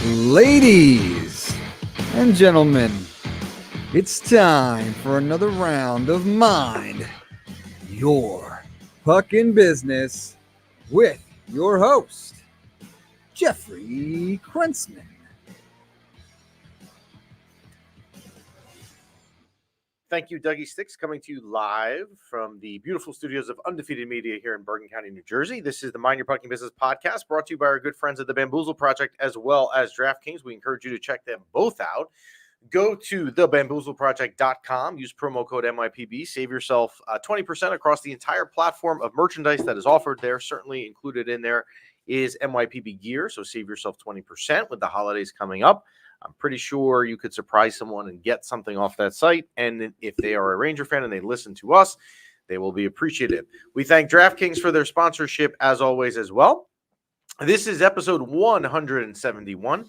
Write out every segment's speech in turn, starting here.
Ladies and gentlemen, it's time for another round of Mind Your Puckin' Business with your host, Jeffrey Krentzman. Thank you, Dougie Sticks, coming to you live from the beautiful studios of Undefeated Media here in Bergen County, New Jersey. This is the Mind Your Pucking Business podcast brought to you by our good friends at the Bamboozle Project as well as DraftKings. We encourage you to check them both out. Go to thebamboozleproject.com, use promo code MYPB, save yourself 20% across the entire platform of merchandise that is offered there. Certainly included in there is MYPB gear, so save yourself 20% with the holidays coming up. I'm pretty sure you could surprise someone and get something off that site. And if they are a Ranger fan and they listen to us, they will be appreciative. We thank DraftKings for their sponsorship as always as well. This is episode 171, 171.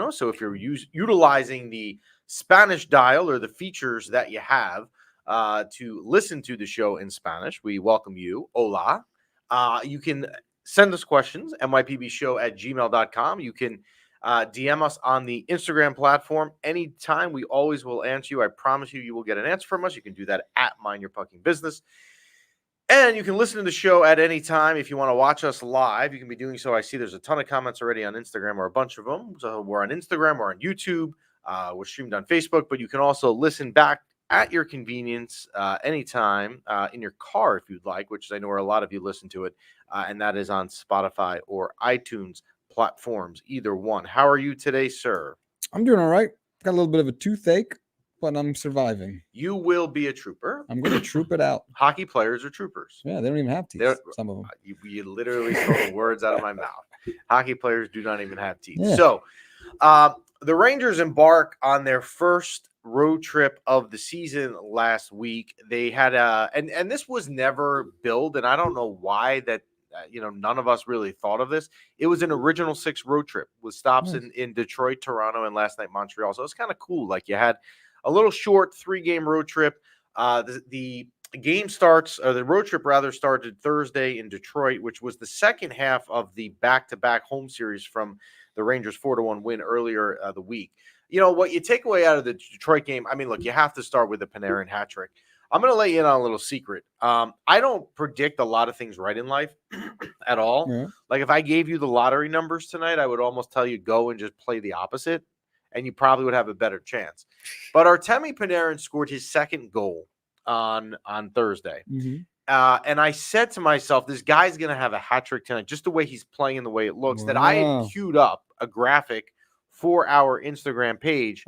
So if you're utilizing the Spanish dial or the features that you have to listen to the show in Spanish, we welcome you. Hola. You can send us questions, mypbshow@gmail.com. You can DM us on the Instagram platform anytime. We always will answer you. I promise you, you will get an answer from us. You can do that at Mind Your Pucking Business. And you can listen to the show at any time. If you want to watch us live, you can be doing so. I see there's a ton of comments already on Instagram, or a bunch of them. So we're on Instagram, we're on YouTube, we're streamed on Facebook, but you can also listen back at your convenience anytime in your car if you'd like, which I know where a lot of you listen to it, and that is on Spotify or iTunes platforms, either one. How are you today, sir? I'm doing all right. Got a little bit of a toothache, but I'm surviving. You will be a trooper. I'm going to troop it out. Hockey players are troopers. Yeah, they don't even have teeth, some of them. You literally stole the words out of my mouth. Hockey players do not even have teeth. Yeah. So the Rangers embark on their first road trip of the season last week. They had and this was never billed, and I don't know why that none of us really thought of this. It was an original 6 road trip with stops in Detroit, Toronto, and last night Montreal. So it's kind of cool. Like, you had a little short 3-game road trip. The game starts, or the road trip rather, started Thursday in Detroit, which was the second half of the back-to-back home series from the Rangers' 4-1 win earlier the week. You know, what you take away out of the Detroit game, I mean, look, you have to start with the Panarin hat trick. I'm going to let you in on a little secret. I don't predict a lot of things right in life at all. Yeah. Like, if I gave you the lottery numbers tonight, I would almost tell you go and just play the opposite, and you probably would have a better chance. But Artemi Panarin scored his second goal on Thursday. Mm-hmm. And I said to myself, this guy's going to have a hat trick tonight, just the way he's playing and the way it looks, that I had queued up a graphic for our Instagram page.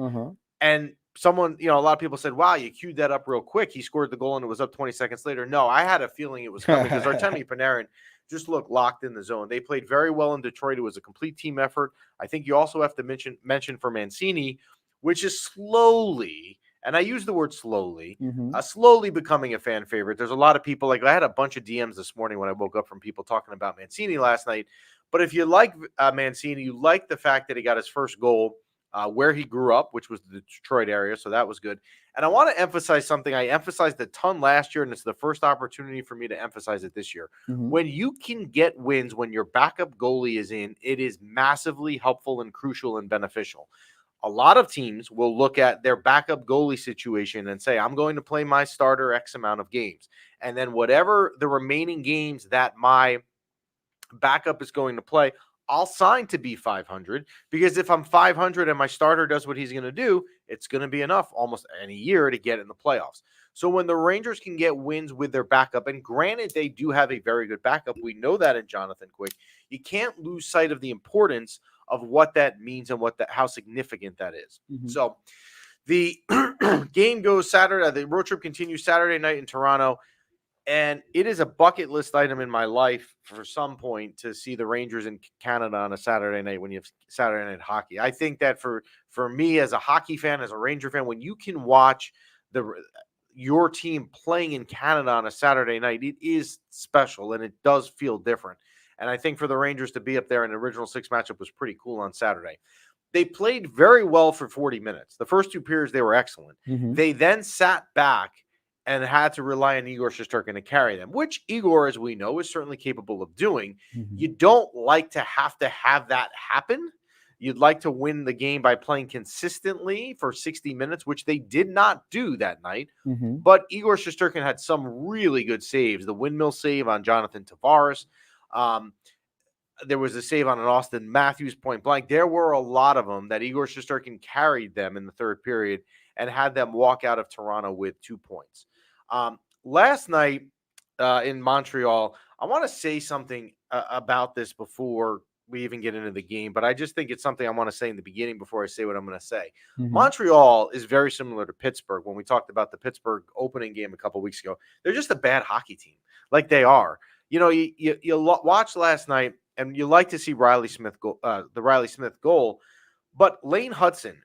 And someone, a lot of people said, wow, you queued that up real quick. He scored the goal and it was up 20 seconds later. No, I had a feeling it was coming because Artemi Panarin just looked locked in the zone. They played very well in Detroit. It was a complete team effort. I think you also have to mention for Mancini, which is slowly, and I use the word slowly, slowly becoming a fan favorite. There's a lot of people, like, I had a bunch of DMs this morning when I woke up from people talking about Mancini last night. But if you like Mancini, you like the fact that he got his first goal where he grew up, which was the Detroit area. So that was good. And I want to emphasize something I emphasized a ton last year, and it's the first opportunity for me to emphasize it this year. When you can get wins when your backup goalie is in, it is massively helpful and crucial and beneficial. A lot of teams will look at their backup goalie situation and say, I'm going to play my starter X amount of games. And then whatever the remaining games that my backup is going to play, I'll sign to be 500, because if I'm 500 and my starter does what he's going to do, it's going to be enough almost any year to get in the playoffs. So when the Rangers can get wins with their backup, and granted, they do have a very good backup, we know that in Jonathan Quick, you can't lose sight of the importance of what that means and how significant that is. So the game goes Saturday. The road trip continues Saturday night in Toronto. And it is a bucket list item in my life for some point to see the Rangers in Canada on a Saturday night when you have Saturday night hockey. I think that for me as a hockey fan, as a Ranger fan, when you can watch your team playing in Canada on a Saturday night, it is special and it does feel different. And I think for the Rangers to be up there in the original 6 matchup was pretty cool on Saturday. They played very well for 40 minutes. The first 2 periods, they were excellent. They then sat back and had to rely on Igor Shesterkin to carry them, which Igor, as we know, is certainly capable of doing. You don't like to have that happen, You'd like to win the game by playing consistently for 60 minutes, which they did not do that night. Mm-hmm. But Igor Shesterkin had some really good saves. The windmill save on Jonathan Tavares. There was a save on an Austin Matthews point blank. There were a lot of them that Igor Shesterkin carried them in the third period and had them walk out of Toronto with 2 points. Last night in Montreal, I want to say something about this before we even get into the game, but I just think it's something I want to say in the beginning before I say what I'm going to say. Mm-hmm. Montreal is very similar to Pittsburgh. When we talked about the Pittsburgh opening game a couple weeks ago, they're just a bad hockey team, like they are. You know, you watched last night, and you like to see the Riley Smith goal, but Lane Hudson,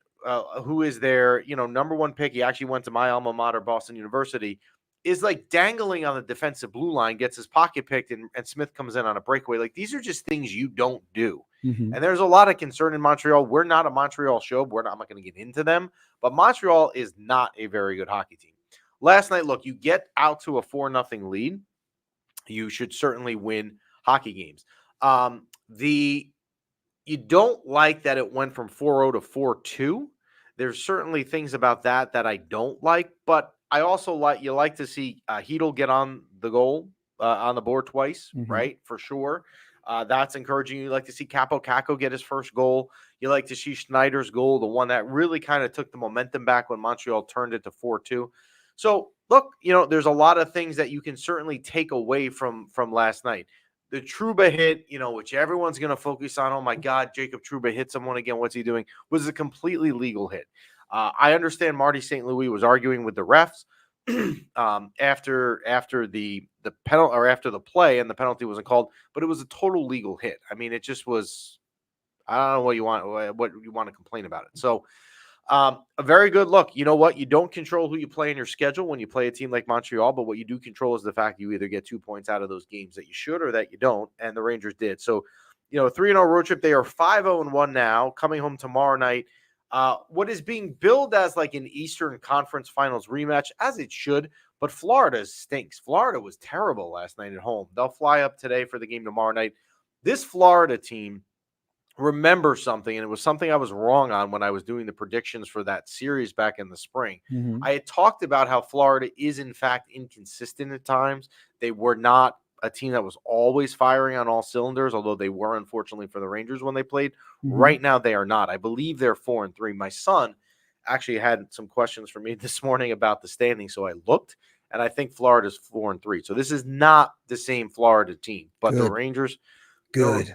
who is their number one pick, he actually went to my alma mater, Boston University, is like dangling on the defensive blue line, gets his pocket picked, and Smith comes in on a breakaway. Like, these are just things you don't do. Mm-hmm. And there's a lot of concern in Montreal. We're not a Montreal show. I'm not going to get into them, but Montreal is not a very good hockey team. Last night, look, you get out to a 4-0 lead, you should certainly win hockey games. You don't like that it went from 4-0 to 4-2. There's certainly things about that I don't like, but I also like to see Hedl get on the goal on the board twice, mm-hmm. right? For sure. That's encouraging. You like to see Kakko get his first goal. You like to see Schneider's goal, the one that really kind of took the momentum back when Montreal turned it to 4-2. So look, there's a lot of things that you can certainly take away from last night. The Trouba hit, which everyone's going to focus on. Oh my God, Jacob Trouba hit someone again. What's he doing? Was a completely legal hit. I understand Marty St. Louis was arguing with the refs after the penalty, or after the play, and the penalty wasn't called, but it was a total legal hit. I mean, it just was. I don't know what you want to complain about it. So, a very good look. You know what? You don't control who you play in your schedule when you play a team like Montreal, but what you do control is the fact you either get 2 points out of those games that you should or that you don't, and the Rangers did. So, 3-0 road trip. They are 5-0-1 now, coming home tomorrow night. What is being billed as like an Eastern Conference Finals rematch, as it should, but Florida stinks. Florida was terrible last night at home. They'll fly up today for the game tomorrow night. This Florida team, remember something, and it was something I was wrong on when I was doing the predictions for that series back in the spring. Mm-hmm. I had talked about how Florida is, in fact, inconsistent at times. They were not a team that was always firing on all cylinders, although they were, unfortunately, for the Rangers when they played. Mm-hmm. Right now, they are not. I believe they're 4-3. My son actually had some questions for me this morning about the standings, so I looked, and I think Florida's 4-3. So this is not the same Florida team, but Good. The Rangers, good,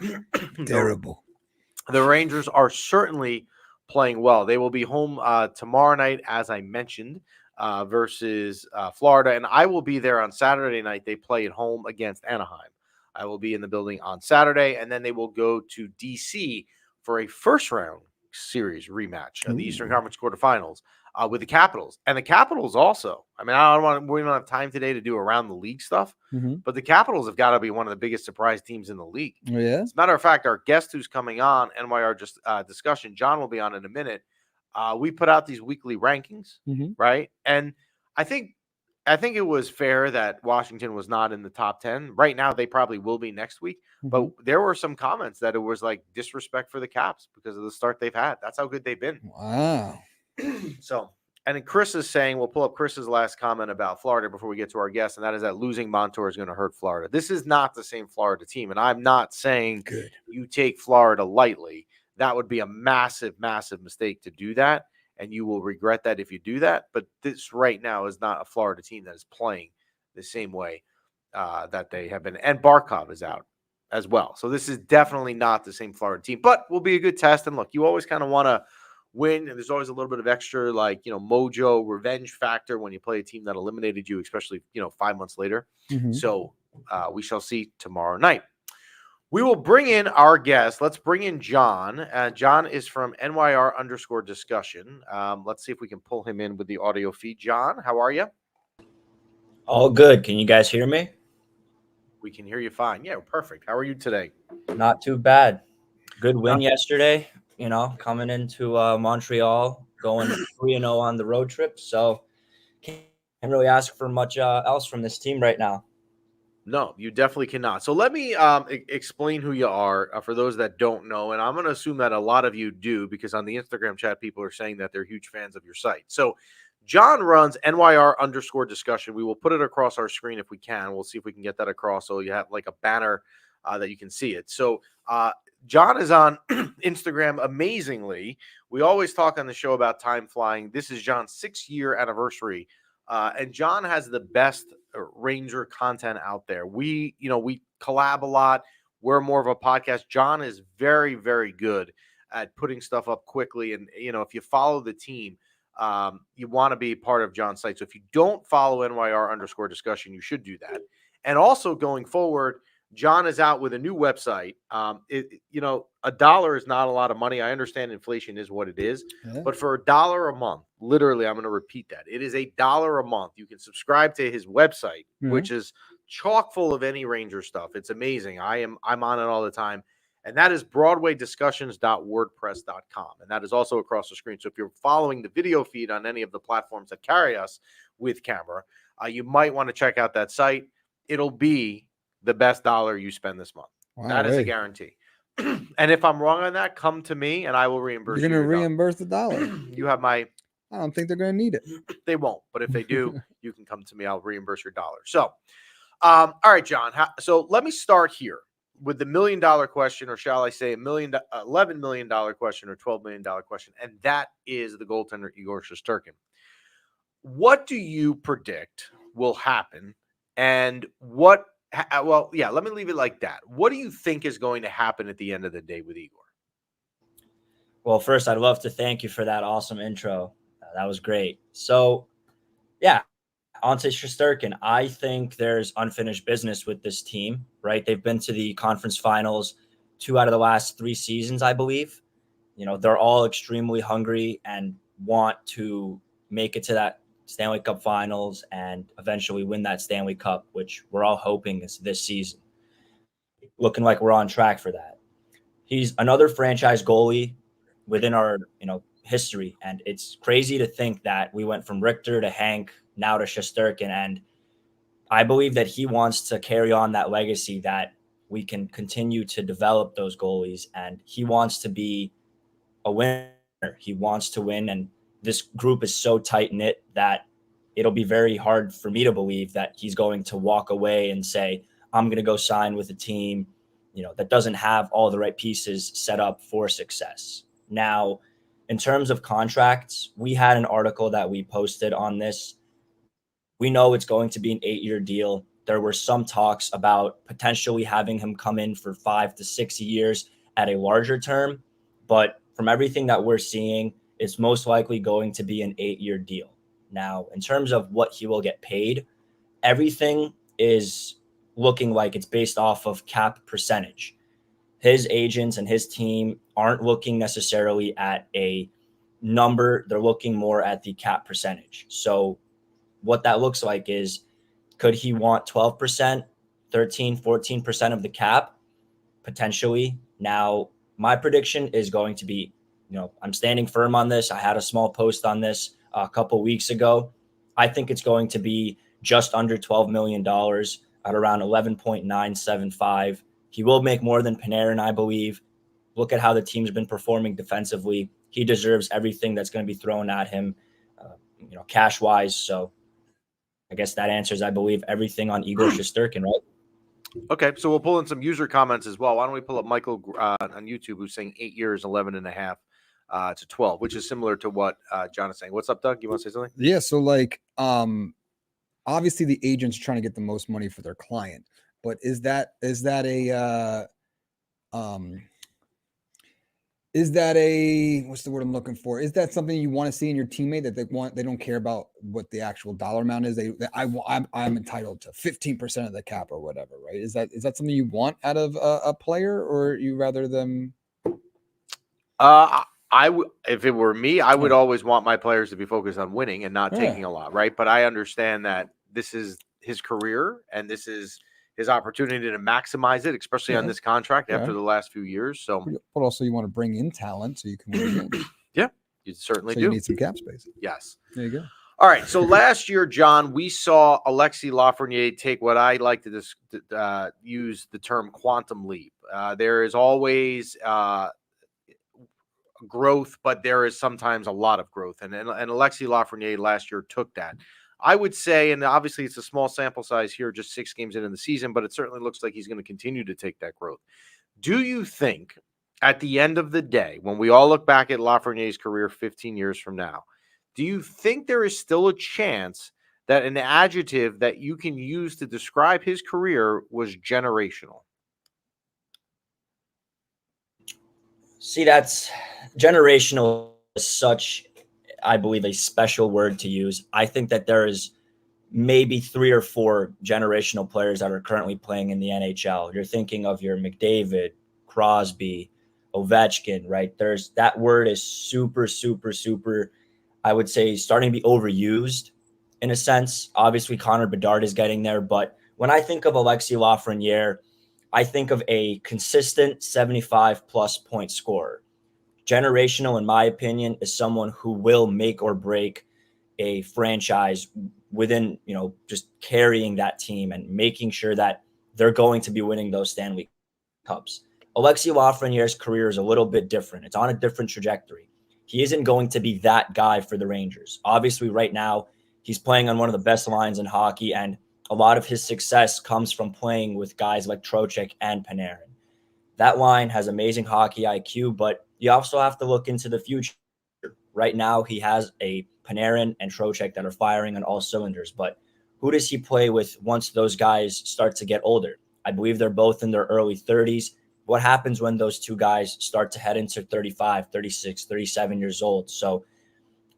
terrible. The Rangers are certainly playing well. They will be home tomorrow night, as I mentioned, versus Florida. And I will be there on Saturday night. They play at home against Anaheim. I will be in the building on Saturday, and then they will go to D.C. for a first-round series rematch of the Eastern Conference quarterfinals with the Capitals. And the Capitals also, we don't have time today to do around the league stuff, but the Capitals have got to be one of the biggest surprise teams in the league. Oh, yeah? As a matter of fact, our guest who's coming on, NYR discussion, John will be on in a minute. We put out these weekly rankings, right? And I think it was fair that Washington was not in the top 10. Right now, they probably will be next week. But there were some comments that it was like disrespect for the Caps because of the start they've had. That's how good they've been. Wow. So, and then Chris is saying, we'll pull up Chris's last comment about Florida before we get to our guest, and that is that losing Montour is going to hurt Florida. This is not the same Florida team, and I'm not saying you take Florida lightly. That would be a massive, massive mistake to do that, and you will regret that if you do that. But this right now is not a Florida team that is playing the same way that they have been. And Barkov is out as well. So this is definitely not the same Florida team, but will be a good test. And look, you always kind of want to win, and there's always a little bit of extra, mojo, revenge factor when you play a team that eliminated you, especially, 5 months later. So we shall see tomorrow night. We will bring in our guest. Let's bring in John. John is from NYR_discussion. Let's see if we can pull him in with the audio feed. John, how are you? All good. Can you guys hear me? We can hear you fine. Yeah, perfect. How are you today? Not too bad. Good win yesterday, coming into Montreal, going 3-0 on the road trip. So can't really ask for much else from this team right now. No, you definitely cannot. So let me explain who you are for those that don't know. And I'm going to assume that a lot of you do, because on the Instagram chat, people are saying that they're huge fans of your site. So John runs NYR_discussion. We will put it across our screen if we can. We'll see if we can get that across, so you have like a banner that you can see it. So John is on Instagram amazingly. We always talk on the show about time flying. This is John's 6-year anniversary. And John has the best Ranger content out there. We collab a lot. We're more of a podcast. John is very, very good at putting stuff up quickly. And, if you follow the team, you want to be part of John's site. So if you don't follow NYR_discussion, you should do that. And also going forward, John is out with a new website. $1 is not a lot of money. I understand inflation is what it is, but for $1 a month, literally, I'm going to repeat that. It is $1 a month. You can subscribe to his website, which is chock full of any Ranger stuff. It's amazing. I'm on it all the time. And that is BroadwayDiscussions.wordpress.com. And that is also across the screen. So if you're following the video feed on any of the platforms that carry us with camera, you might want to check out that site. It'll be the best dollar you spend this month. Wow, that is a guarantee. And if I'm wrong on that, come to me and I will reimburse you. You're going to reimburse the dollar. You have my... I don't think they're going to need it. They won't. But if they do, you can come to me. I'll reimburse your dollar. So, all right, John. So let me start here with the $1 million question, or shall I say $11 million question or $12 million question. And that is the goaltender, Igor Shesterkin. What do you predict will happen? And let me leave it like that. What do you think is going to happen at the end of the day with Igor? Well, first, I'd love to thank you for that awesome intro. That was great. So, yeah, on to Shesterkin. I think there's unfinished business with this team, right? They've been to the conference finals 2 out of the last 3 seasons, I believe. They're all extremely hungry and want to make it to that Stanley Cup finals and eventually win that Stanley Cup, which we're all hoping is this season. Looking like we're on track for that. He's another franchise goalie within our, history. And it's crazy to think that we went from Richter to Hank, now to Shesterkin. And I believe that he wants to carry on that legacy, that we can continue to develop those goalies. And he wants to be a winner. He wants to win. And this group is so tight knit that it'll be very hard for me to believe that he's going to walk away and say, I'm going to go sign with a team, that doesn't have all the right pieces set up for success. Now, in terms of contracts, we had an article that we posted on this. We know it's going to be an 8-year deal. There were some talks about potentially having him come in for 5 to 6 years at a larger term. But from everything that we're seeing, it's most likely going to be an 8-year deal. Now, in terms of what he will get paid, everything is looking like it's based off of cap percentage. His agents and his team aren't looking necessarily at a number. They're looking more at the cap percentage. So what that looks like is, could he want 12%, 13, 14% of the cap? Potentially. Now, my prediction is going to be, I'm standing firm on this. I had a small post on this a couple weeks ago. I think it's going to be just under $12 million at around 11.975. He will make more than Panarin, I believe. Look at how the team's been performing defensively. He deserves everything that's going to be thrown at him, cash-wise. So I guess that answers, I believe, everything on Igor Shesterkin, right? Okay, so we'll pull in some user comments as well. Why don't we pull up Michael on YouTube, who's saying 8 years, 11.5 to 12, which is similar to what John is saying. What's up, Doug? You want to say something? Yeah, so obviously the agent's trying to get the most money for their client, but is that a what's the word I'm looking for? Is that something you want to see in your teammate, that they don't care about what the actual dollar amount is? I'm entitled to 15% of the cap or whatever, right? Is that something you want out of a player, or you rather them? If it were me, I would always want my players to be focused on winning and not taking a lot, right? But I understand that this is his career and this is his opportunity to maximize it, especially on this contract after the last few years. So, but also you want to bring in talent so you can win games. Yeah, you certainly do. You need some cap space. Yes. There you go. All right. So last year, John, we saw Alexis Lafreniere take what I like to use the term quantum leap. There is always growth, but there is sometimes a lot of growth. And Alexis Lafreniere last year took that. I would say, and obviously it's a small sample size here, just 6 games into the season, but it certainly looks like he's going to continue to take that growth. Do you think at the end of the day, when we all look back at Lafreniere's career 15 years from now, do you think there is still a chance that an adjective that you can use to describe his career was generational? See, that's generational is such, I believe, a special word to use. I think that there is maybe 3 or 4 generational players that are currently playing in the NHL. You're thinking of your McDavid, Crosby, Ovechkin, right? There's that word is super, super, super, I would say, starting to be overused in a sense. Obviously, Connor Bedard is getting there, but when I think of Alexis Lafreniere, I think of a consistent 75 plus point scorer. Generational, in my opinion, is someone who will make or break a franchise within, just carrying that team and making sure that they're going to be winning those Stanley Cups. Alexis Lafreniere's career is a little bit different. It's on a different trajectory. He isn't going to be that guy for the Rangers. Obviously, right now, he's playing on one of the best lines in hockey, and a lot of his success comes from playing with guys like Trocheck and Panarin. That line has amazing hockey IQ, but you also have to look into the future. Right now, he has a Panarin and Trocheck that are firing on all cylinders, but who does he play with once those guys start to get older? I believe they're both in their early 30s. What happens when those two guys start to head into 35, 36, 37 years old? So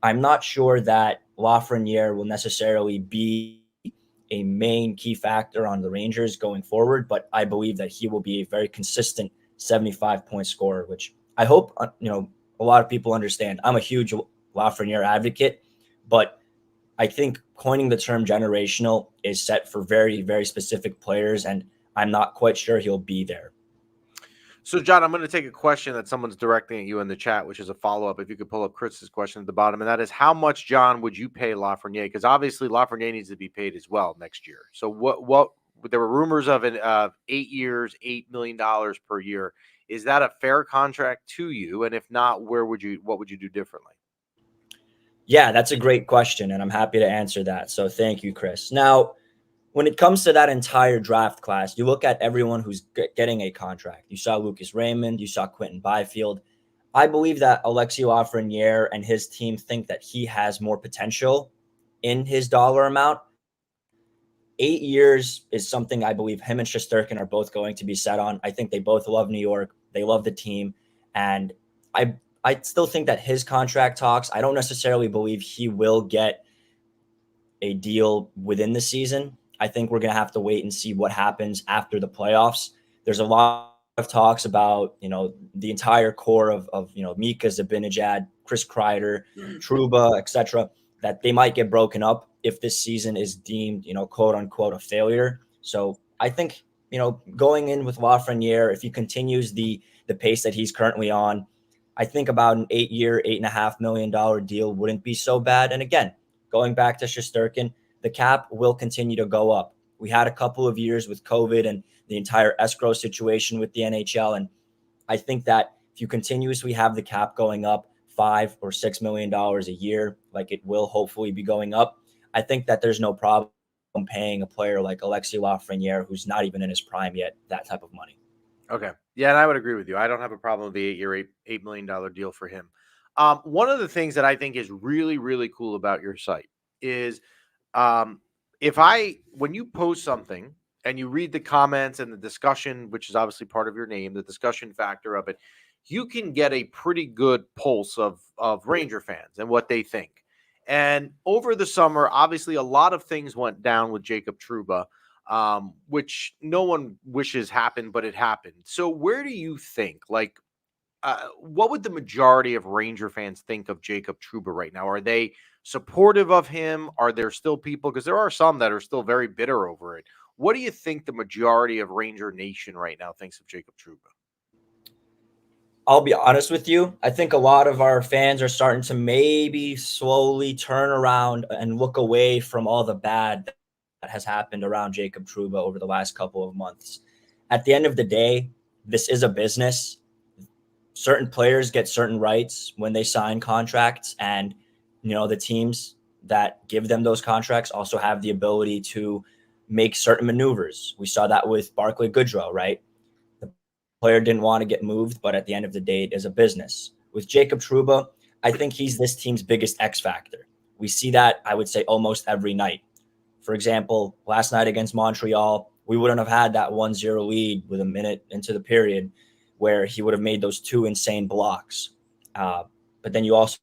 I'm not sure that Lafreniere will necessarily be a main key factor on the Rangers going forward, but I believe that he will be a very consistent 75-point scorer, which I hope, a lot of people understand. I'm a huge Lafreniere advocate, but I think coining the term generational is set for very, very specific players, and I'm not quite sure he'll be there. So, John, I'm going to take a question that someone's directing at you in the chat, which is a follow-up. If you could pull up Chris's question at the bottom, and that is, how much, John, would you pay Lafreniere? Because obviously Lafreniere needs to be paid as well next year. So what there were rumors of 8 years, $8 million per year. Is that a fair contract to you? And if not, what would you do differently? Yeah, that's a great question, and I'm happy to answer that. So thank you, Chris. Now, when it comes to that entire draft class, you look at everyone who's getting a contract. You saw Lucas Raymond, you saw Quentin Byfield. I believe that Alexis Lafreniere and his team think that he has more potential in his dollar amount. 8 years is something I believe him and Shesterkin are both going to be set on. I think they both love New York. They love the team. And I still think that his contract talks, I don't necessarily believe he will get a deal within the season. I think we're going to have to wait and see what happens after the playoffs. There's a lot of talks about, the entire core of Mika Zibanejad, Chris Kreider, Trouba, etc., that they might get broken up if this season is deemed, quote unquote, a failure. So I think, going in with Lafreniere, if he continues the pace that he's currently on, I think about an 8-year, $8.5 million deal wouldn't be so bad. And again, going back to Shesterkin, the cap will continue to go up. We had a couple of years with COVID and the entire escrow situation with the NHL. And I think that if you continuously have the cap going up $5 or $6 million a year, like it will hopefully be going up, I think that there's no problem paying a player like Alexis Lafreniere, who's not even in his prime yet, that type of money. Okay. Yeah, and I would agree with you. I don't have a problem with the 8-year, $8 million deal for him. One of the things that I think is really, really cool about your site is when you post something and you read the comments and the discussion, which is obviously part of your name, the discussion factor of it, you can get a pretty good pulse of Ranger fans and what they think. And over the summer, obviously, a lot of things went down with Jacob Trouba, which no one wishes happened, but it happened. So where do you think, what would the majority of Ranger fans think of Jacob Trouba right now? Are they supportive of him? Are there still people? Because there are some that are still very bitter over it. What do you think the majority of Ranger Nation right now thinks of Jacob Trouba? I'll be honest with you. I think a lot of our fans are starting to maybe slowly turn around and look away from all the bad that has happened around Jacob Trouba over the last couple of months. At the end of the day, this is a business. Certain players get certain rights when they sign contracts, and the teams that give them those contracts also have the ability to make certain maneuvers. We saw that with Barclay Goodrow, right? The player didn't want to get moved, but at the end of the day, it is a business. With Jacob Trouba, I think he's this team's biggest X factor. We see that, I would say, almost every night. For example, last night against Montreal, we wouldn't have had that 1-0 lead with a minute into the period where he would have made those two insane blocks. But then you also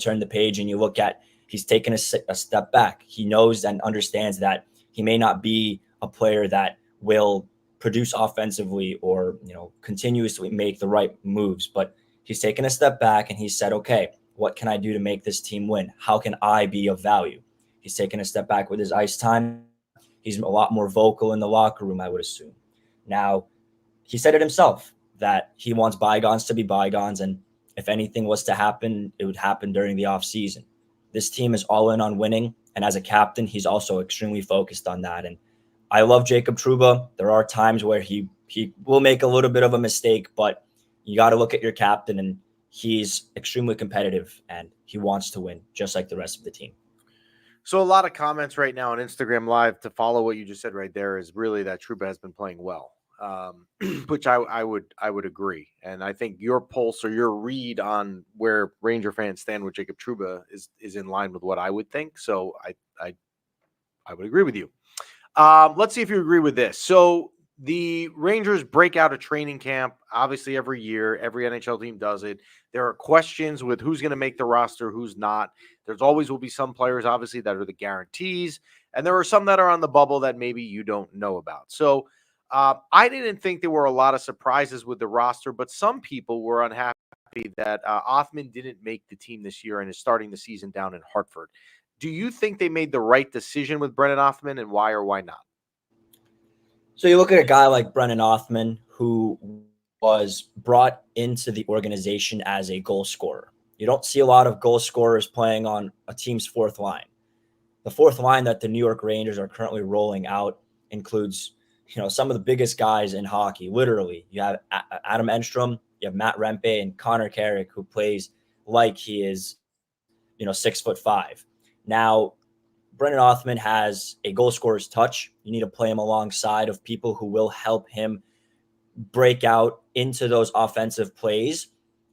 turn the page and you look at he's taken a step back. He knows and understands that he may not be a player that will produce offensively or continuously make the right moves, but he's taken a step back and he said, okay, what can I do to make this team win? How can I be of value? He's taken a step back with his ice time. He's a lot more vocal in the locker room, I would assume. Now, he said it himself that he wants bygones to be bygones, and if anything was to happen, it would happen during the offseason. This team is all in on winning, and as a captain, he's also extremely focused on that. And I love Jacob Trouba. There are times where he will make a little bit of a mistake, but you got to look at your captain, and he's extremely competitive, and he wants to win, just like the rest of the team. So a lot of comments right now on Instagram Live to follow what you just said right there is really that Trouba has been playing well, which I would agree. And I think your pulse or your read on where Ranger fans stand with Jacob Trouba is in line with what I would think. So I would agree with you. Let's see if you agree with this. So the Rangers break out a training camp, obviously every year. Every NHL team does it. There are questions with who's going to make the roster, who's not. There's always will be some players, obviously, that are the guarantees. And there are some that are on the bubble that maybe you don't know about. So I didn't think there were a lot of surprises with the roster, but some people were unhappy that Othmann didn't make the team this year and is starting the season down in Hartford. Do you think they made the right decision with Brennan Othmann, and why or why not? So you look at a guy like Brennan Othmann, who was brought into the organization as a goal scorer. You don't see a lot of goal scorers playing on a team's fourth line. The fourth line that the New York Rangers are currently rolling out includes, some of the biggest guys in hockey. Literally, you have Adam Enstrom, you have Matt Rempe, and Connor Carrick, who plays like he is, 6'5". Now, Brennan Othmann has a goal scorer's touch. You need to play him alongside of people who will help him break out into those offensive plays.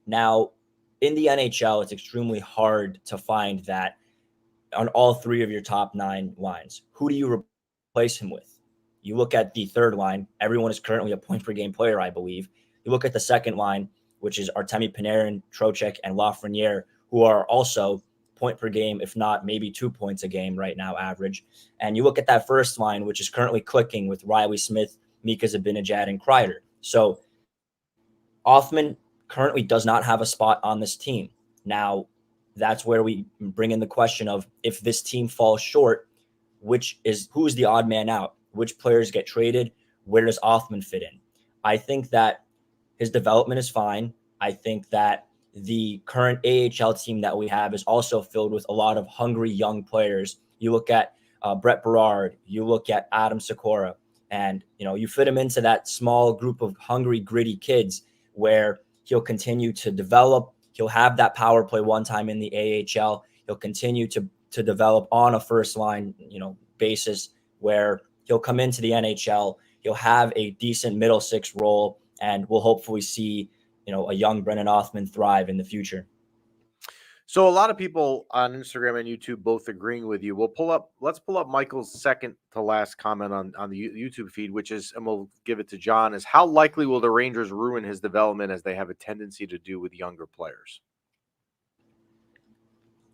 Now, in the NHL, it's extremely hard to find that on all three of your top 9 lines. Who do you replace him with? You look at the third line. Everyone is currently a point-per-game player, I believe. You look at the second line, which is Artemi Panarin, Trocheck, and Lafreniere, who are also point per game, if not maybe 2 points a game right now, average. And you look at that first line, which is currently clicking with Riley Smith, Mika Zibanejad, and Kreider. So Othmann currently does not have a spot on this team. Now, that's where we bring in the question of if this team falls short, who's the odd man out? Which players get traded? Where does Othmann fit in? I think that his development is fine. I think that the current AHL team that we have is also filled with a lot of hungry young players. You look at Brett Berard, you look at Adam Sikora, and you fit him into that small group of hungry, gritty kids where he'll continue to develop. He'll have that power play one time in the AHL. He'll continue to develop on a first line, basis where he'll come into the NHL. He'll have a decent middle six role, and we'll hopefully see a young Brennan Othmann thrive in the future. So a lot of people on Instagram and YouTube both agreeing with you. Let's pull up Michael's second to last comment on the YouTube feed, which is, and we'll give it to John, is how likely will the Rangers ruin his development as they have a tendency to do with younger players?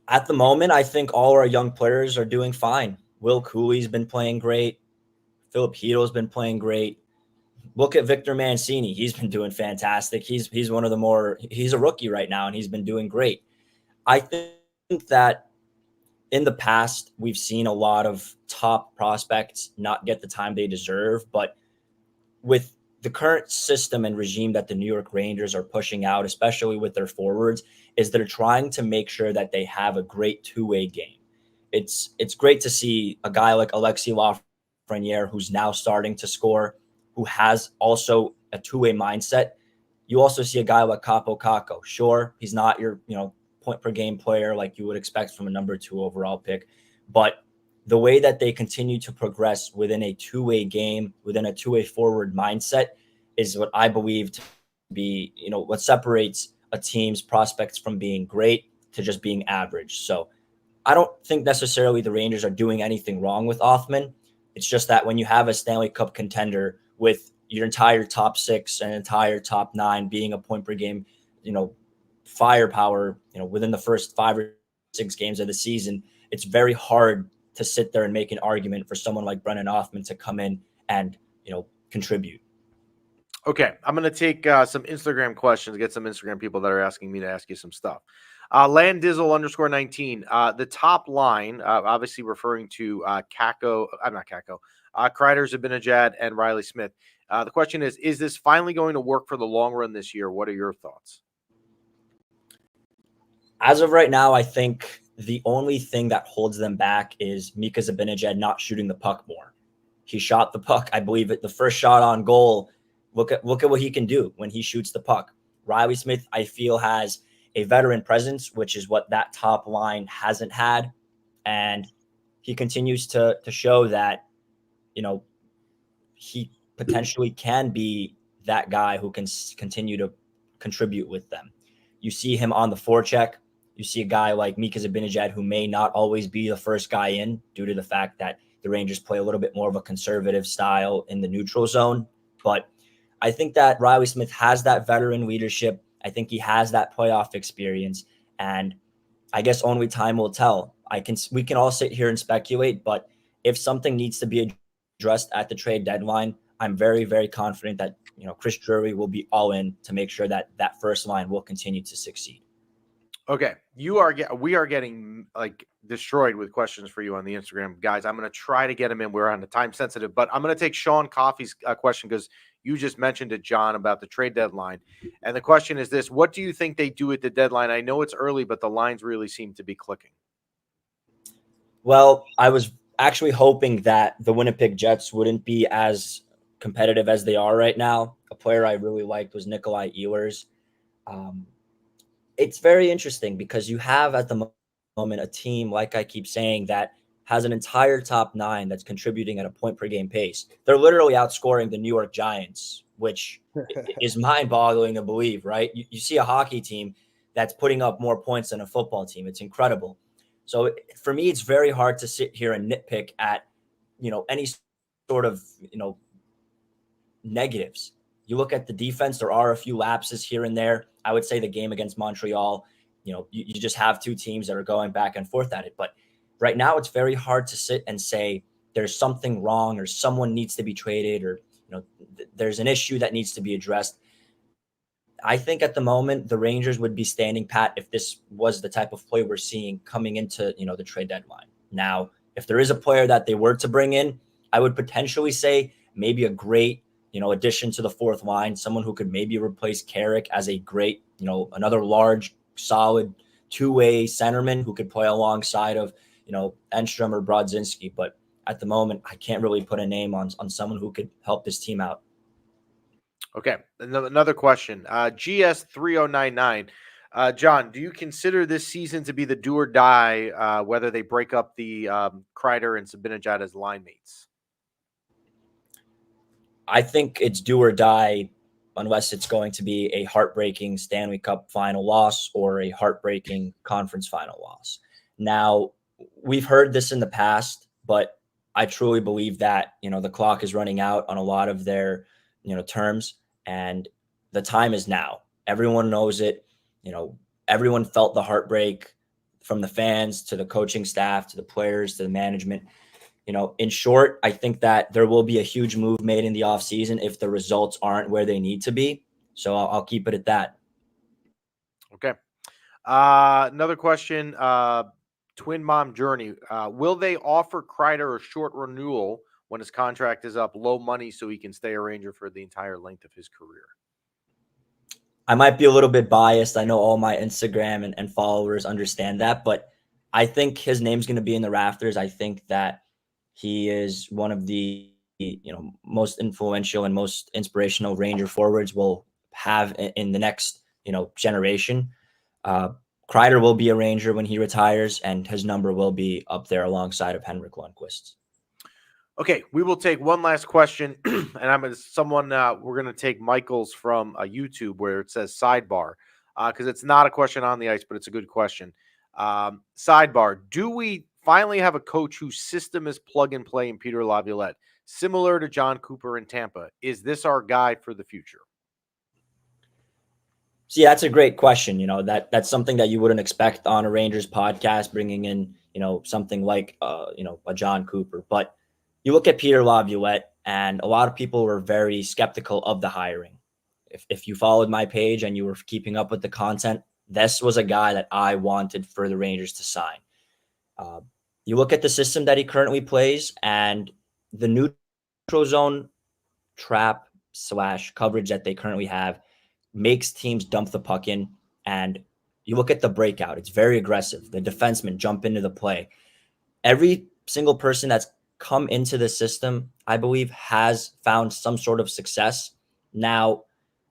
At the moment, I think all our young players are doing fine. Will Cooley's been playing great. Philip Hedo's been playing great. Look at Victor Mancini. He's been doing fantastic. He's a rookie right now, and he's been doing great. I think that in the past, we've seen a lot of top prospects not get the time they deserve, but with the current system and regime that the New York Rangers are pushing out, especially with their forwards, is they're trying to make sure that they have a great two-way game. It's great to see a guy like Alexis Lafreniere, who's now starting to score, who has also a two-way mindset. You also see a guy like Kakko. Sure, he's not your point per game player like you would expect from a number 2 overall pick, but the way that they continue to progress within a two-way game, within a two-way forward mindset, is what I believe to be, what separates a team's prospects from being great to just being average. So I don't think necessarily the Rangers are doing anything wrong with Othman. It's just that when you have a Stanley Cup contender with your entire top 6 and entire top 9 being a point per game, firepower, within the first 5 or 6 games of the season, it's very hard to sit there and make an argument for someone like Brennan Othman to come in and, contribute. Okay, I'm going to take some Instagram questions, get some Instagram people that are asking me to ask you some stuff. Landdizzle_19. The top line, obviously referring to Kakko, I'm not Kakko, Kreider, Zibanejad, and Riley Smith. The question is this finally going to work for the long run this year? What are your thoughts? As of right now, I think the only thing that holds them back is Mika Zibanejad not shooting the puck more. He shot the puck, I believe, the first shot on goal. Look at what he can do when he shoots the puck. Riley Smith, I feel, has a veteran presence, which is what that top line hasn't had. And he continues to show that, he potentially can be that guy who can continue to contribute with them. You see him on the forecheck. You see a guy like Mika Zibanejad, who may not always be the first guy in due to the fact that the Rangers play a little bit more of a conservative style in the neutral zone. But I think that Riley Smith has that veteran leadership. I think he has that playoff experience. And I guess only time will tell. We can all sit here and speculate, but if something needs to be addressed at the trade deadline, I'm very, very confident that Chris Drury will be all in to make sure that that first line will continue to succeed. Okay, we are getting like destroyed with questions for you on the Instagram, guys. I'm going to try to get them in. We're on the time sensitive, but I'm going to take Sean Coffey's question because you just mentioned it, John, about the trade deadline. And the question is this: what do you think they do at the deadline? I know it's early, but the lines really seem to be clicking. Well, I was actually hoping that the Winnipeg Jets wouldn't be as competitive as they are right now. A player I really liked was Nikolai Ehlers. It's very interesting because you have at the moment a team, like I keep saying, that has an entire top 9 that's contributing at a point per game pace. They're literally outscoring the New York Giants, which is mind-boggling to believe, right? You see a hockey team that's putting up more points than a football team. It's incredible. So for me, it's very hard to sit here and nitpick at, any sort of, negatives. You look at the defense, there are a few lapses here and there. I would say the game against Montreal, you just have 2 teams that are going back and forth at it. But right now it's very hard to sit and say there's something wrong or someone needs to be traded or, there's an issue that needs to be addressed. I think at the moment the Rangers would be standing pat if this was the type of play we're seeing coming into, the trade deadline. Now, if there is a player that they were to bring in, I would potentially say maybe a great, addition to the fourth line, someone who could maybe replace Carrick as a great, another large, solid two-way centerman who could play alongside of, Enstrom or Brodzinski. But at the moment, I can't really put a name on someone who could help this team out. Okay, another question. GS3099. John, do you consider this season to be the do or die, whether they break up the Kreider and Zibanejad as line mates? I think it's do or die unless it's going to be a heartbreaking Stanley Cup final loss or a heartbreaking conference final loss. Now, we've heard this in the past, but I truly believe that, the clock is running out on a lot of their, terms, and the time is now. Everyone knows it. Everyone felt the heartbreak from the fans to the coaching staff, to the players, to the management. In short, I think that there will be a huge move made in the offseason if the results aren't where they need to be. So I'll keep it at that. Okay. Another question. Twin Mom Journey. Will they offer Kreider a short renewal when his contract is up, low money so he can stay a Ranger for the entire length of his career? I might be a little bit biased. I know all my Instagram and followers understand that, but I think his name's going to be in the rafters. I think that he is one of the most influential and most inspirational Ranger forwards we'll have in the next generation. Kreider will be a Ranger when he retires, and his number will be up there alongside of Henrik Lundqvist's. Okay, we will take one last question, and we're going to take Michael's from YouTube where it says sidebar, because it's not a question on the ice, but it's a good question. Sidebar: do we finally have a coach whose system is plug and play in Peter Laviolette, similar to John Cooper in Tampa? Is this our guy for the future? See, that's a great question. That's something that you wouldn't expect on a Rangers podcast, bringing in something like a John Cooper, but you look at Peter Laviolette, and a lot of people were very skeptical of the hiring. If you followed my page and you were keeping up with the content, this was a guy that I wanted for the Rangers to sign. You look at the system that he currently plays, and the neutral zone trap / coverage that they currently have makes teams dump the puck in. And you look at the breakout, it's very aggressive. The defensemen jump into the play. Every single person that's come into the system, I believe, has found some sort of success. Now,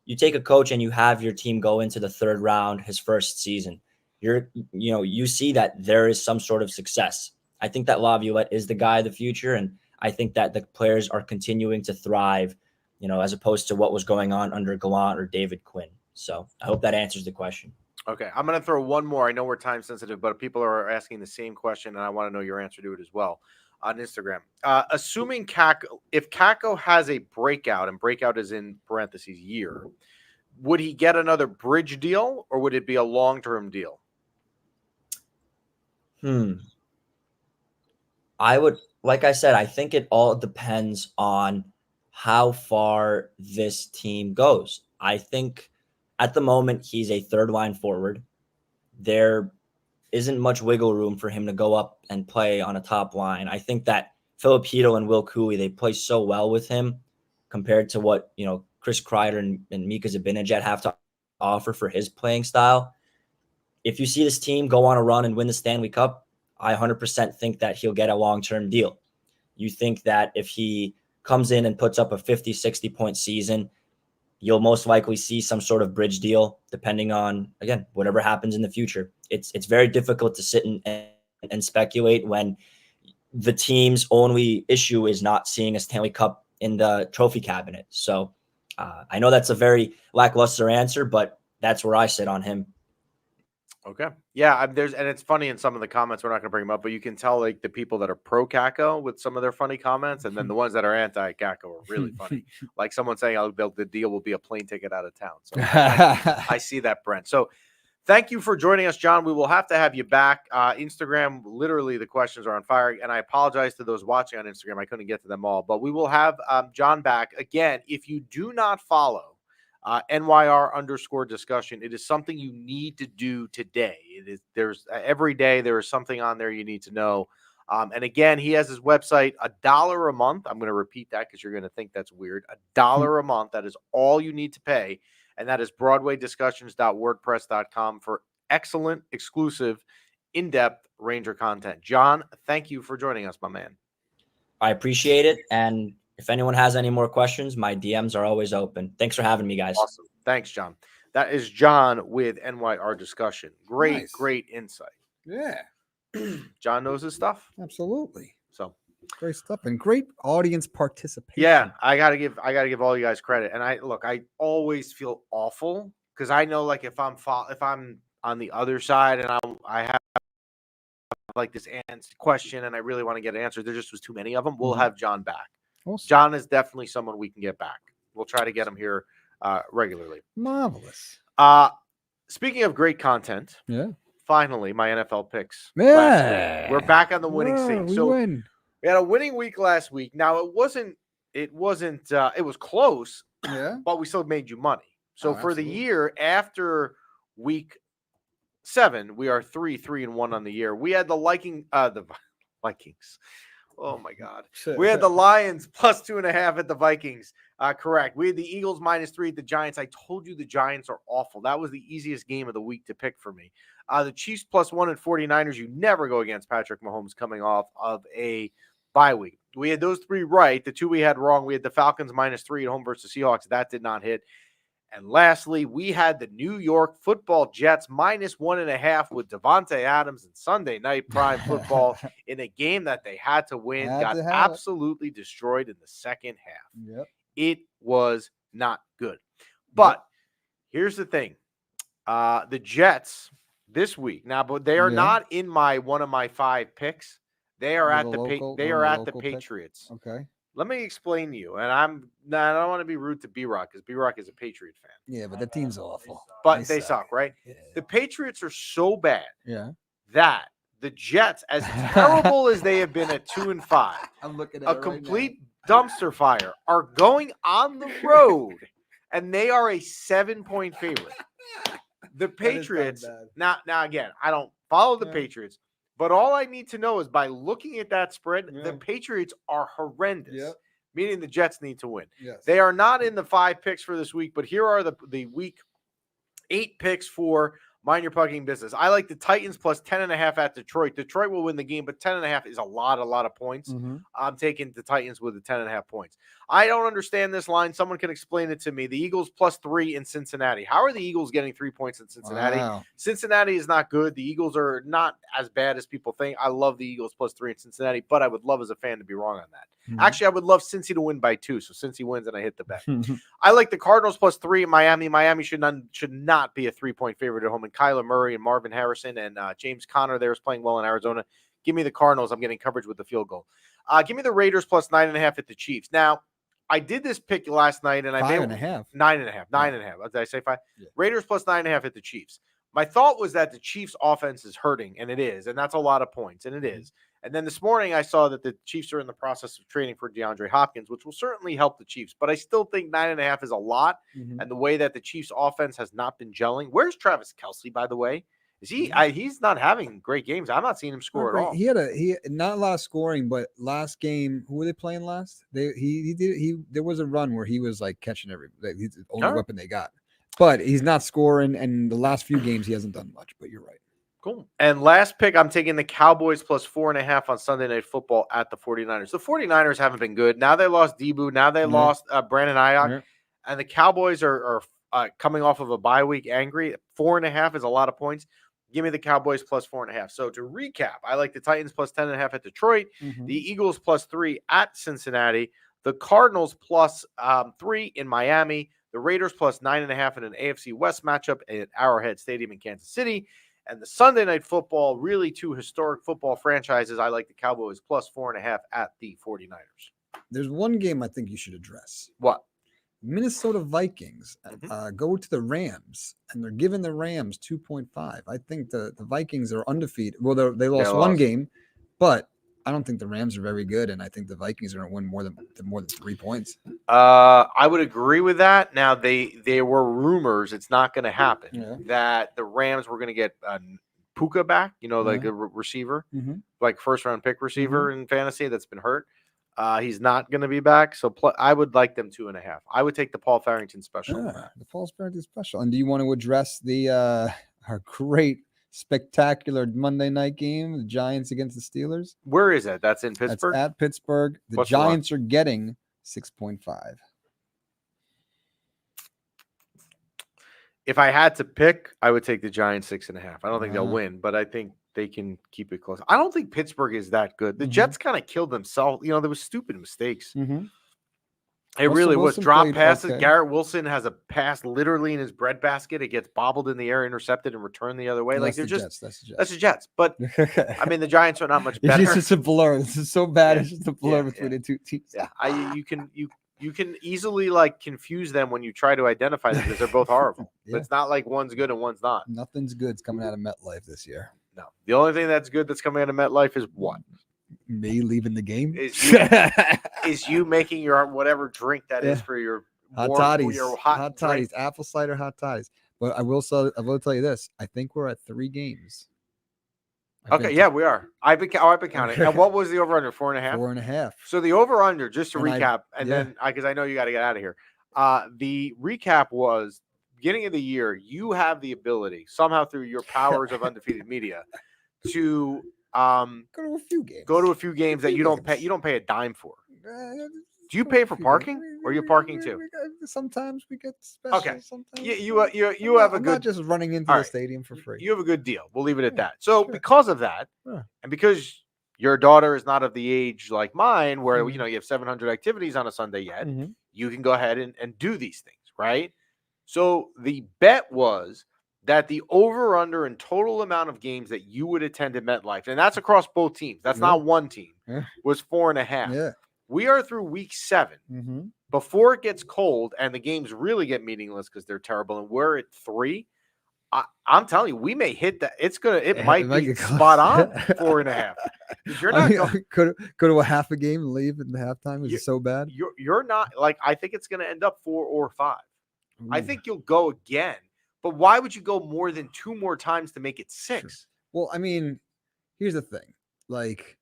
you take a coach and you have your team go into the third round, his first season. You see that there is some sort of success. I think that Laviolette is the guy of the future, and I think that the players are continuing to thrive, as opposed to what was going on under Gallant or David Quinn. So I hope that answers the question. Okay, I'm going to throw one more. I know we're time sensitive, but people are asking the same question, and I want to know your answer to it as well on Instagram. Assuming if Kakko has a breakout, and breakout is in parentheses year, would he get another bridge deal, or would it be a long-term deal? Like I said, I think it all depends on how far this team goes. I think at the moment he's a third line forward. There isn't much wiggle room for him to go up and play on a top line. I think that Philip Hedl and Will Cooley, they play so well with him compared to what, Chris Kreider and Mika Zibanejad have to offer for his playing style. If you see this team go on a run and win the Stanley Cup, I 100% think that he'll get a long-term deal. You think that if he comes in and puts up a 50, 60-point season, you'll most likely see some sort of bridge deal, depending on, again, whatever happens in the future. It's very difficult to sit and speculate when the team's only issue is not seeing a Stanley Cup in the trophy cabinet. So I know that's a very lackluster answer, but that's where I sit on him. Okay. Yeah, and it's funny in some of the comments, we're not going to bring them up, but you can tell like the people that are pro Kakko with some of their funny comments, and then the ones that are anti Kakko are really funny. Like someone saying, the deal will be a plane ticket out of town. So I see that, Brent. So thank you for joining us, John. We will have to have you back. Instagram, literally the questions are on fire, and I apologize to those watching on Instagram. I couldn't get to them all, but we will have John back. Again, if you do not follow NYR_discussion. It is something you need to do today. There's every day there is something on there you need to know. And again, he has his website, $1 a month. I'm going to repeat that because you're going to think that's weird. $1 a month. That is all you need to pay. And that is BroadwayDiscussions.wordpress.com for excellent, exclusive, in-depth Ranger content. John, thank you for joining us, my man. I appreciate it. And if anyone has any more questions, my DMs are always open. Thanks for having me, guys. Awesome. Thanks, John. That is John with NYR Discussion. Great insight. Yeah. John knows his stuff. Absolutely. So great stuff and great audience participation. Yeah, I gotta give all you guys credit. And I always feel awful because I know like if I'm on the other side and I have like this question and I really want to get an answer, there just was too many of them. We'll have John back. Awesome. John is definitely someone we can get back. We'll try to get him here regularly. Marvelous. Speaking of great content, finally my NFL picks. Yeah, we're back on the winning scene. We had a winning week last week. Now it was close, but we still made you money. So for the year after week 7, we are 3-3-1 on the year. We had the Vikings. Oh my God. We had the Lions plus 2.5 at the Vikings. Correct. We had the Eagles -3 at the Giants. I told you the Giants are awful. That was the easiest game of the week to pick for me. The Chiefs +1 at 49ers. You never go against Patrick Mahomes coming off of a bye week. We had those 3 right. The 2 we had wrong. We had the Falcons -3 at home versus Seahawks. That did not hit. And lastly, we had the New York Football Jets -1.5 with Devontae Adams and Sunday Night Prime Football in a game that they had to win. Got absolutely destroyed in the second half. Yep. It was not good. But here's the thing. The Jets this week now, but they are not in one of my 5 picks. They are at the Patriots. Okay. Let me explain to you, and I don't want to be rude to B-Rock because B-Rock is a Patriot fan. Yeah, but the team's awful. But they suck, right? Yeah. The Patriots are so bad that the Jets, as terrible as they have been at 2-5, I'm looking at a complete dumpster fire, are going on the road, and they are a 7-point favorite. The Patriots, now again, I don't follow the Patriots, but all I need to know is by looking at that spread, the Patriots are horrendous, meaning the Jets need to win. Yes. They are not in the 5 picks for this week, but here are the week 8 picks for Mind Your Fucking Business. I like the Titans plus 10.5 at Detroit. Detroit will win the game, but 10.5 is a lot of points. I'm taking the Titans with the 10.5 points. I don't understand this line. Someone can explain it to me. The Eagles +3 in Cincinnati. How are the Eagles getting 3 points in Cincinnati? Wow. Cincinnati is not good. The Eagles are not as bad as people think. I love the Eagles +3 in Cincinnati, but I would love as a fan to be wrong on that. Actually, I would love Cincy to win by 2. So Cincy wins and I hit the bet. I like the Cardinals +3 in Miami. Miami should not be a 3-point favorite at home. And Kyler Murray and Marvin Harrison and James Conner there is playing well in Arizona. Give me the Cardinals. I'm getting coverage with the field goal. Give me the Raiders +9.5 at the Chiefs. Now, I did this pick last night and I made 9.5. Did I say 5? Yeah. Raiders +9.5 at the Chiefs. My thought was that the Chiefs offense is hurting, and it is, and that's a lot of points, and it is. And then this morning I saw that the Chiefs are in the process of trading for DeAndre Hopkins, which will certainly help the Chiefs. But I still think 9.5 is a lot. And the way that the Chiefs offense has not been gelling. Where's Travis Kelce, by the way? Is he? He's not having great games. I'm not seeing him score at all. He had not a lot of scoring, but last game, who were they playing last? There was a run where he was like catching he's the only weapon they got. But he's not scoring, and the last few games he hasn't done much. But you're right. Cool. And last pick, I'm taking the Cowboys +4.5 on Sunday Night Football at the 49ers. The 49ers haven't been good. Now they lost Debo. Now they lost Brandon Ayuk. And the Cowboys are coming off of a bye week angry. 4.5 is a lot of points. Give me the Cowboys +4.5. So to recap, I like the Titans +10.5 at Detroit, the Eagles +3 at Cincinnati, the Cardinals +3 in Miami, the Raiders +9.5 in an AFC West matchup at Arrowhead Stadium in Kansas City, and the Sunday Night Football, really 2 historic football franchises. I like the Cowboys +4.5 at the 49ers. There's one game I think you should address. What? Minnesota Vikings go to the Rams, and they're giving the Rams 2.5. I think the Vikings are undefeated. Well, they lost one game, but I don't think the Rams are very good, and I think the Vikings are going to win more than 3 points. I would agree with that. Now, there were rumors, it's not going to happen, that the Rams were going to get Puka back, like a receiver, like first-round pick receiver in fantasy that's been hurt. He's not going to be back, so I would like them 2.5. I would take the Paul Farrington special. The Paul Farrington special. And do you want to address our great, spectacular Monday night game, the Giants against the Steelers? Where is that? That's in Pittsburgh? That's at Pittsburgh. The Giants are getting 6.5. If I had to pick, I would take the Giants 6.5. I don't think they'll win, but I think they can keep it close. I don't think Pittsburgh is that good. The Jets kind of killed themselves. There was stupid mistakes. It really was. Drop passes. Okay. Garrett Wilson has a pass literally in his breadbasket. It gets bobbled in the air, intercepted, and returned the other way. That's the Jets. That's the Jets. But I mean, the Giants are not much better. It's just a blur. This is so bad. It's just a blur between the two teams. Yeah, you can easily confuse them when you try to identify them because they're both horrible. It's not like one's good and one's not. Nothing's good's coming out of MetLife this year. No, the only thing that's good that's coming out of MetLife is what? Me leaving the game is you making your whatever drink that is for your hot toddies, apple cider hot toddies. But I will tell you this: I think we're at 3 games. Okay, yeah, we are. I've been counting. Okay. And what was the over under? 4.5? 4.5. So the over under, just to And recap, then because I know you got to get out of here. The recap was beginning of the year. You have the ability somehow through your powers of undefeated media to go to a few games. Go to a few games that you don't pay. You don't pay a dime for. Do you pay for parking, or are you parking too? Sometimes we get special. Okay. Sometimes You have a good. I'm not just running into the stadium for free. You have a good deal. We'll leave it at that. So because of that, and because your daughter is not of the age like mine, where you have 700 activities on a Sunday yet, you can go ahead and do these things, right? So the bet was that the over/under in total amount of games that you would attend at MetLife, and that's across both teams. That's not one team. Was 4.5. Yeah. We are through week 7. Before it gets cold and the games really get meaningless because they're terrible, and we're at 3. I'm telling you, we may hit that. It might be spot on 4.5. You're not go to a half a game and leave in the halftime. Is it so bad? You're not like, I think it's going to end up 4 or 5. I think you'll go again, but why would you go more than 2 more times to make it 6? Sure. Well, I mean, here's the thing. Like,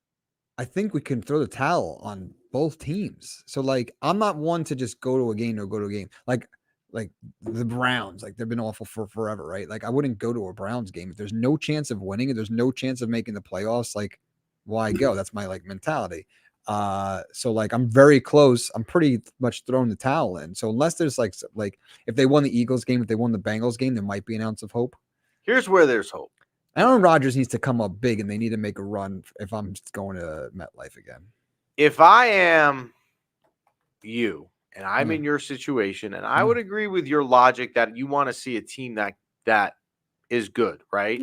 I think we can throw the towel on both teams. So, like, I'm not one to just go to a game or go to a game. Like the Browns, like they've been awful for forever, right? Like I wouldn't go to a Browns game if there's no chance of winning and there's no chance of making the playoffs. Like, why go? That's my mentality. So like I'm very close. I'm pretty much throwing the towel in. So unless there's like if they won the Eagles game, if they won the Bengals game, there might be an ounce of hope. Here's where there's hope. Aaron Rodgers needs to come up big, and they need to make a run if I'm going to MetLife again. If I am you and I'm in your situation, and I would agree with your logic that you want to see a team that is good, right?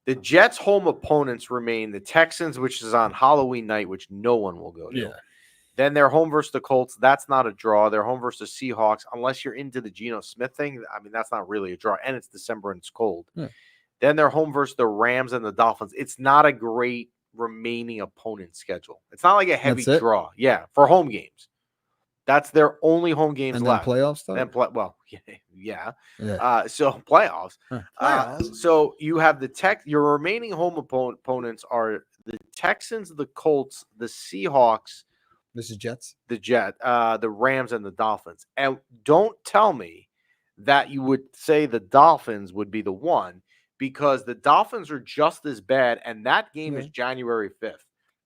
The Jets' home opponents remain the Texans, which is on Halloween night, which no one will go to. Yeah. Then they're home versus the Colts. That's not a draw. They're home versus the Seahawks. Unless you're into the Geno Smith thing, I mean, that's not really a draw. And it's December and it's cold. Then they're home versus the Rams and the Dolphins. It's not a great remaining opponent schedule. It's not like a heavy draw. Yeah, for home games. That's their only home games and left. Then playoffs, though? So playoffs. So you have your remaining home opponents are the Texans, the Colts, the Seahawks. This is Jets? The Rams and the Dolphins. And don't tell me that you would say the Dolphins would be the one, because the Dolphins are just as bad, and that game is January 5th.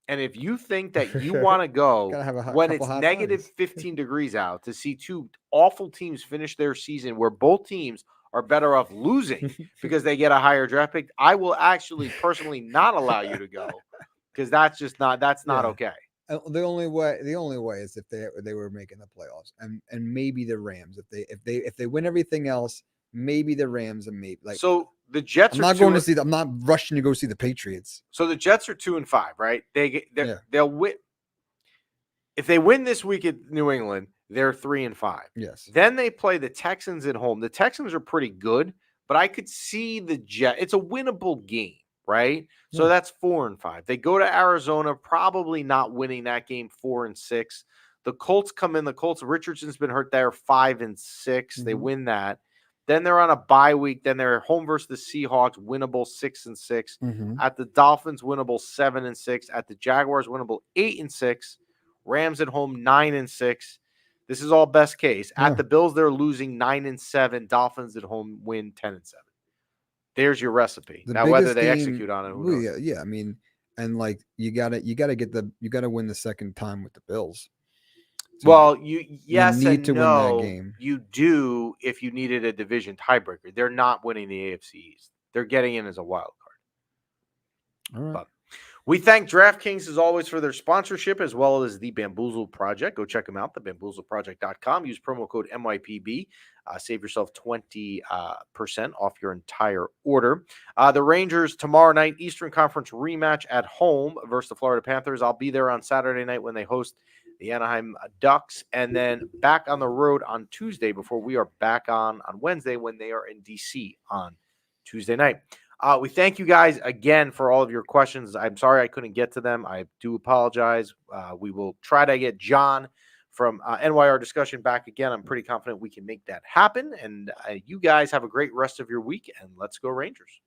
And if you think that you want to go when it's negative 15 degrees out to see 2 awful teams finish their season where both teams are better off losing because they get a higher draft pick, I will actually personally not allow you to go, because that's not okay. The only way is if they were making the playoffs, and maybe the Rams if they win everything else, maybe the Rams, and maybe so the Jets. I'm not rushing to go see the Patriots. So the Jets are 2-5, right? They'll win. If they win this week at New England, they're 3-5. Yes. Then they play the Texans at home. The Texans are pretty good, but I could see the Jets. It's a winnable game, right? So that's 4-5. They go to Arizona, probably not winning that game, 4-6. The Colts come in. The Colts, Richardson's been hurt there, 5-6. They win that. Then they're on a bye week. Then they're home versus the Seahawks, winnable 6-6. At the Dolphins, winnable 7-6. At the Jaguars, winnable 8-6. Rams at home, 9-6. This is all best case. At the Bills, they're losing 9-7. Dolphins at home win 10-7. There's your recipe. Now, whether they execute on it, who knows? Yeah. I mean, and like you gotta win the second time with the Bills. So well, you need to win that game. You do if you needed a division tiebreaker. They're not winning the AFC East. They're getting in as a wild card. All right. But we thank DraftKings as always for their sponsorship, as well as the Bamboozle Project. Go check them out, thebamboozleproject.com. Use promo code MYPB. Save yourself 20% off your entire order. The Rangers tomorrow night, Eastern Conference rematch at home versus the Florida Panthers. I'll be there on Saturday night when they host the Anaheim Ducks, and then back on the road on Tuesday before we are back on Wednesday when they are in D.C. on Tuesday night. We thank you guys again for all of your questions. I'm sorry I couldn't get to them. I do apologize. We will try to get John from NYR Discussion back again. I'm pretty confident we can make that happen. And you guys have a great rest of your week, and let's go Rangers.